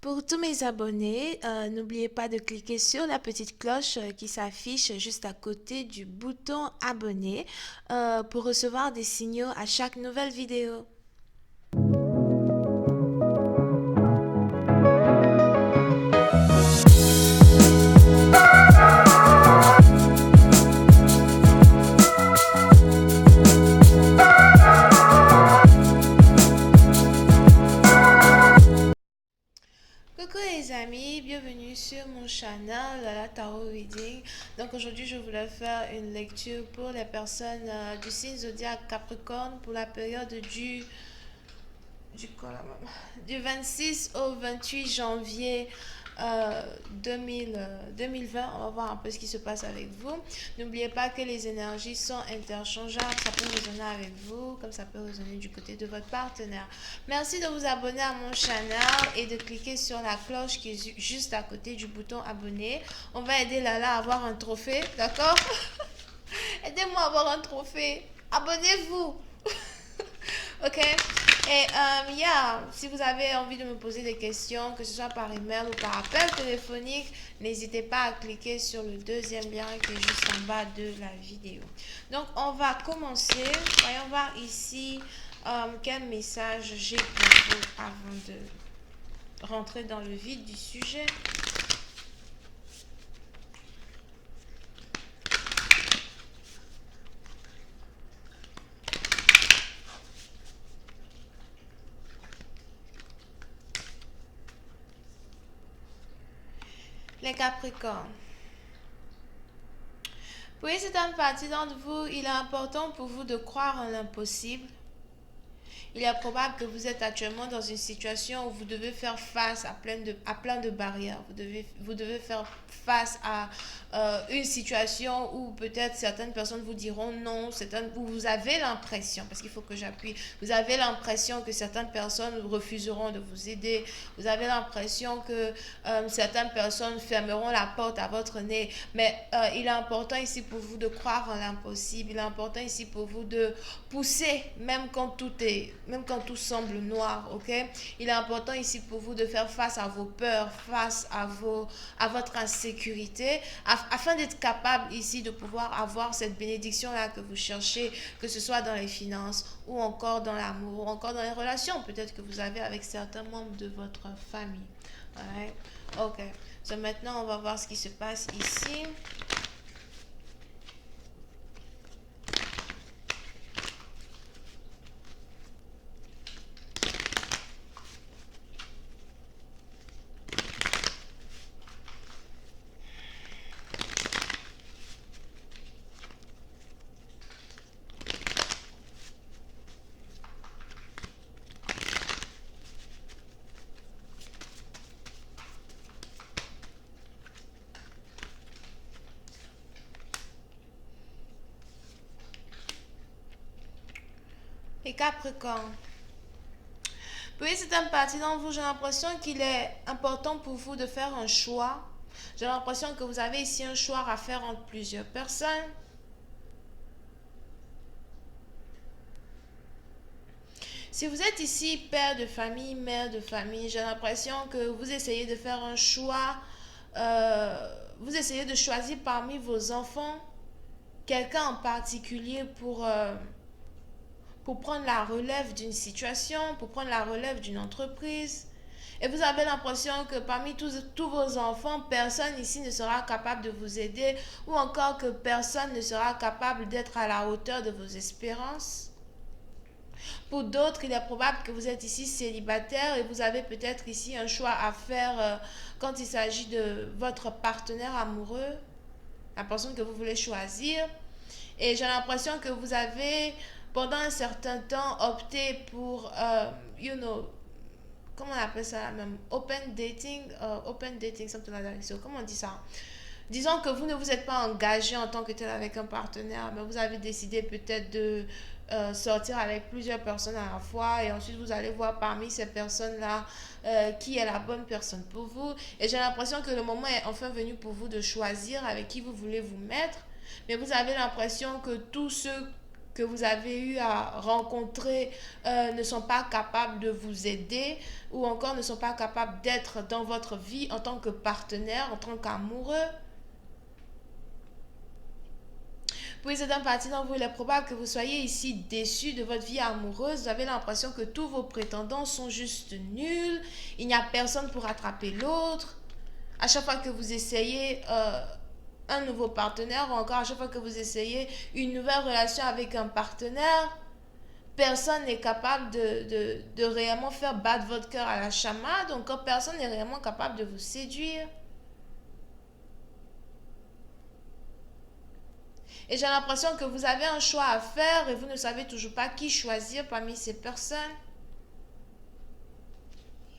Pour tous mes abonnés, n'oubliez pas de cliquer sur la petite cloche qui s'affiche juste à côté du bouton abonner pour recevoir des signaux à chaque nouvelle vidéo. Coucou les amis, bienvenue sur mon channel la Tarot Reading. Donc aujourd'hui je voulais faire une lecture pour les personnes du signe zodiaque Capricorne pour la période du 26 au 28 janvier 2020. On va voir un peu ce qui se passe avec vous. N'oubliez pas que les énergies sont interchangeables. Ça peut résonner avec vous comme ça peut résonner du côté de votre partenaire. Merci de vous abonner à mon channel et de cliquer sur la cloche qui est juste à côté du bouton abonner. On va aider Lala à avoir un trophée, d'accord? Aidez-moi à avoir un trophée. Abonnez-vous. Ok? Et si vous avez envie de me poser des questions, que ce soit par email ou par appel téléphonique, n'hésitez pas à cliquer sur le deuxième lien qui est juste en bas de la vidéo. Donc, on va commencer. Voyons voir ici quel message j'ai pour vous avant de rentrer dans le vif du sujet. Les Capricornes. Pour une certaine partie d'entre vous, il est important pour vous de croire en l'impossible. Il est probable que vous êtes actuellement dans une situation où vous devez faire face à plein de barrières. Vous devez faire face à une situation où peut-être certaines personnes vous diront non, où vous avez l'impression, parce qu'il faut que j'appuie, vous avez l'impression que certaines personnes refuseront de vous aider. Vous avez l'impression que certaines personnes fermeront la porte à votre nez. Mais il est important ici pour vous de croire en l'impossible. Il est important ici pour vous de pousser, même quand tout semble noir, ok? Il est important ici pour vous de faire face à vos peurs, face à votre insécurité, afin d'être capable ici de pouvoir avoir cette bénédiction-là que vous cherchez, que ce soit dans les finances ou encore dans l'amour, ou encore dans les relations, peut-être que vous avez avec certains membres de votre famille. Ouais. Ok. So, maintenant, on va voir ce qui se passe ici. Les Capricornes. Pour une certaine partie d'entre vous, j'ai l'impression qu'il est important pour vous de faire un choix. J'ai l'impression que vous avez ici un choix à faire entre plusieurs personnes. Si vous êtes ici père de famille, mère de famille, j'ai l'impression que vous essayez de faire un choix. Vous essayez de choisir parmi vos enfants quelqu'un en particulier pour prendre la relève d'une situation, pour prendre la relève d'une entreprise. Et vous avez l'impression que parmi tous vos enfants, personne ici ne sera capable de vous aider ou encore que personne ne sera capable d'être à la hauteur de vos espérances. Pour d'autres, il est probable que vous êtes ici célibataire et vous avez peut-être ici un choix à faire quand il s'agit de votre partenaire amoureux, la personne que vous voulez choisir. Et j'ai l'impression que vous avez, pendant un certain temps, opté pour, comment on appelle ça même, open dating, something like that. So, comment on dit ça? Disons que vous ne vous êtes pas engagé en tant que tel avec un partenaire, mais vous avez décidé peut-être de sortir avec plusieurs personnes à la fois et ensuite vous allez voir parmi ces personnes-là qui est la bonne personne pour vous. Et j'ai l'impression que le moment est enfin venu pour vous de choisir avec qui vous voulez vous mettre, mais vous avez l'impression que tous ceux que vous avez eu à rencontrer ne sont pas capables de vous aider ou encore ne sont pas capables d'être dans votre vie en tant que partenaire, en tant qu'amoureux. Pour une certaine partie d'entre vous, il est probable que vous soyez ici déçu de votre vie amoureuse. Vous avez l'impression que tous vos prétendants sont juste nuls. Il n'y a personne pour attraper l'autre. À chaque fois que vous essayez un nouveau partenaire ou encore à chaque fois que vous essayez une nouvelle relation avec un partenaire, personne n'est capable de réellement faire battre votre cœur à la chamade. Donc, personne n'est réellement capable de vous séduire. Et j'ai l'impression que vous avez un choix à faire et vous ne savez toujours pas qui choisir parmi ces personnes.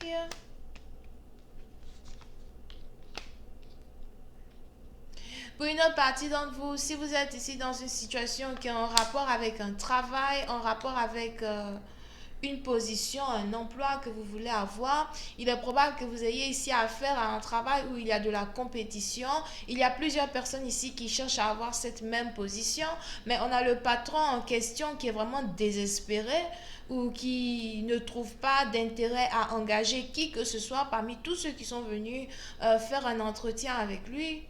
Yeah. Pour une autre partie d'entre vous, si vous êtes ici dans une situation qui est en rapport avec un travail, en rapport avec une position, un emploi que vous voulez avoir, il est probable que vous ayez ici affaire à un travail où il y a de la compétition. Il y a plusieurs personnes ici qui cherchent à avoir cette même position, mais on a le patron en question qui est vraiment désespéré ou qui ne trouve pas d'intérêt à engager qui que ce soit parmi tous ceux qui sont venus faire un entretien avec lui.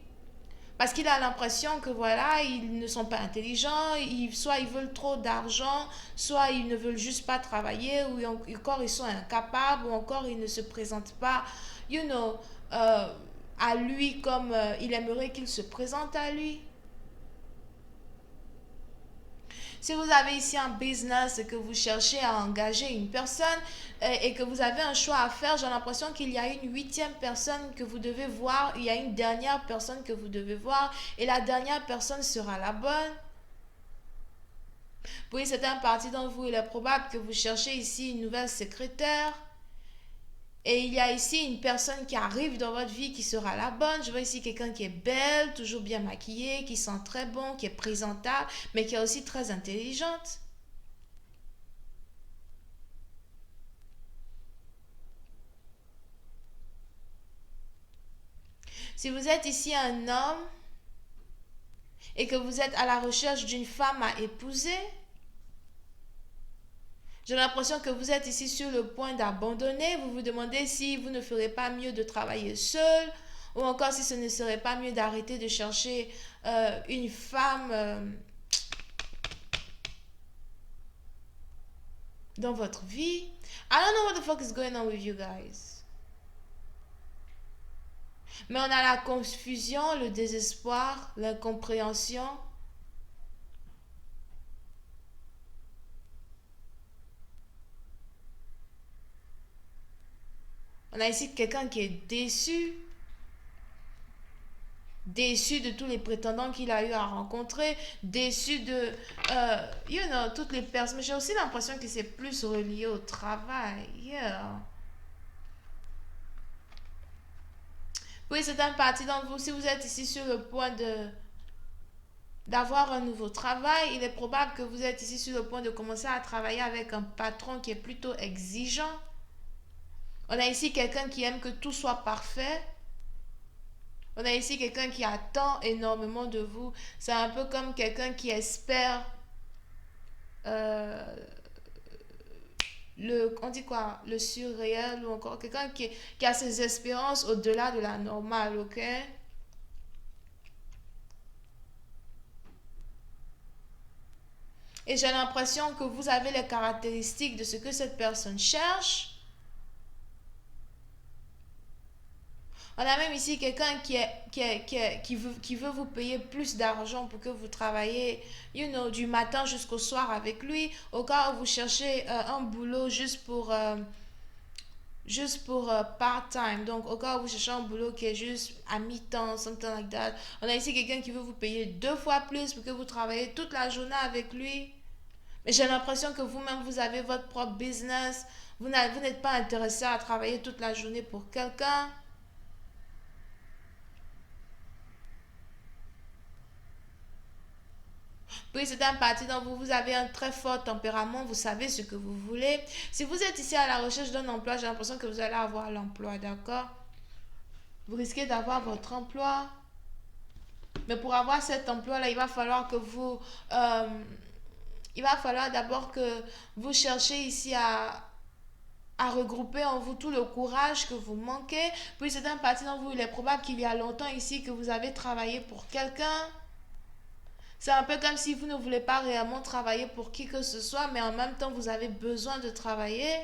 Parce qu'il a l'impression que voilà, ils ne sont pas intelligents, soit ils veulent trop d'argent, soit ils ne veulent juste pas travailler, ou encore ils sont incapables, ou encore ils ne se présentent pas, you know, à lui comme il aimerait qu'il se présente à lui. Si vous avez ici un business et que vous cherchez à engager une personne et que vous avez un choix à faire, j'ai l'impression qu'il y a une huitième personne que vous devez voir, il y a une dernière personne que vous devez voir et la dernière personne sera la bonne. Pour une certaine partie d'entre vous, il est probable que vous cherchez ici une nouvelle secrétaire. Et il y a ici une personne qui arrive dans votre vie qui sera la bonne. Je vois ici quelqu'un qui est belle, toujours bien maquillée, qui sent très bon, qui est présentable, mais qui est aussi très intelligente. Si vous êtes ici un homme et que vous êtes à la recherche d'une femme à épouser, j'ai l'impression que vous êtes ici sur le point d'abandonner. Vous vous demandez si vous ne ferez pas mieux de travailler seul ou encore si ce ne serait pas mieux d'arrêter de chercher une femme dans votre vie. I don't know what the fuck is going on with you guys. Mais on a la confusion, le désespoir, l'incompréhension. On a ici quelqu'un qui est déçu. Déçu de tous les prétendants qu'il a eu à rencontrer. Déçu de, toutes les personnes. Mais j'ai aussi l'impression que c'est plus relié au travail. Yeah. Oui, c'est une partie d'entre vous. Si vous êtes ici sur le point d'avoir un nouveau travail, il est probable que vous êtes ici sur le point de commencer à travailler avec un patron qui est plutôt exigeant. On a ici quelqu'un qui aime que tout soit parfait. On a ici quelqu'un qui attend énormément de vous. C'est un peu comme quelqu'un qui espère euh, on dit quoi? Le surréel ou encore quelqu'un qui a ses espérances au-delà de la normale, ok? Et j'ai l'impression que vous avez les caractéristiques de ce que cette personne cherche. On a même ici quelqu'un qui veut vous payer plus d'argent pour que vous travaillez, du matin jusqu'au soir avec lui. Au cas où vous cherchez un boulot juste pour part-time. Donc, au cas où vous cherchez un boulot qui est juste à mi-temps, something like that. On a ici quelqu'un qui veut vous payer 2 fois plus pour que vous travaillez toute la journée avec lui. Mais j'ai l'impression que vous-même, vous avez votre propre business. Vous n'êtes pas intéressé à travailler toute la journée pour quelqu'un. Puis c'est un parti dont vous avez un très fort tempérament, vous savez ce que vous voulez. Si vous êtes ici à la recherche d'un emploi, j'ai l'impression que vous allez avoir l'emploi, d'accord? Vous risquez d'avoir votre emploi. Mais pour avoir cet emploi-là, il va falloir que il va falloir d'abord que vous cherchiez ici à regrouper en vous tout le courage que vous manquez. Puis c'est un parti dans vous, il est probable qu'il y a longtemps ici que vous avez travaillé pour quelqu'un. C'est un peu comme si vous ne voulez pas réellement travailler pour qui que ce soit, mais en même temps vous avez besoin de travailler.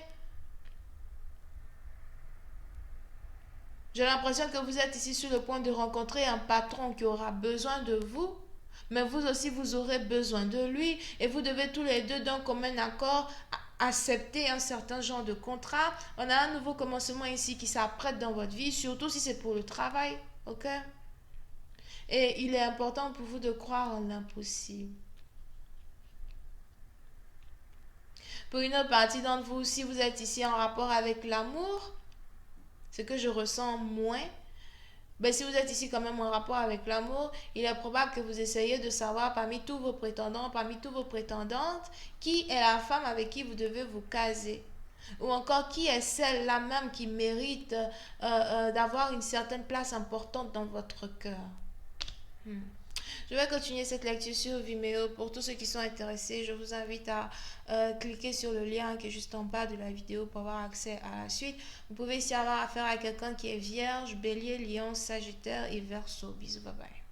J'ai l'impression que vous êtes ici sur le point de rencontrer un patron qui aura besoin de vous, mais vous aussi vous aurez besoin de lui et vous devez tous les deux d'un commun accord accepter un certain genre de contrat. On a un nouveau commencement ici qui s'apprête dans votre vie, surtout si c'est pour le travail, ok? Et il est important pour vous de croire en l'impossible. Pour une autre partie d'entre vous, si vous êtes ici en rapport avec l'amour, ce que je ressens moins, ben, si vous êtes ici quand même en rapport avec l'amour, il est probable que vous essayiez de savoir parmi tous vos prétendants, parmi toutes vos prétendantes, qui est la femme avec qui vous devez vous caser. Ou encore qui est celle-là même qui mérite d'avoir une certaine place importante dans votre cœur. Hmm. Je vais continuer cette lecture sur Vimeo. Pour tous ceux qui sont intéressés, je vous invite à cliquer sur le lien qui est juste en bas de la vidéo pour avoir accès à la suite. Vous pouvez ici avoir affaire à quelqu'un qui est vierge, bélier, lion, sagittaire et verseau. Bisous, bye bye.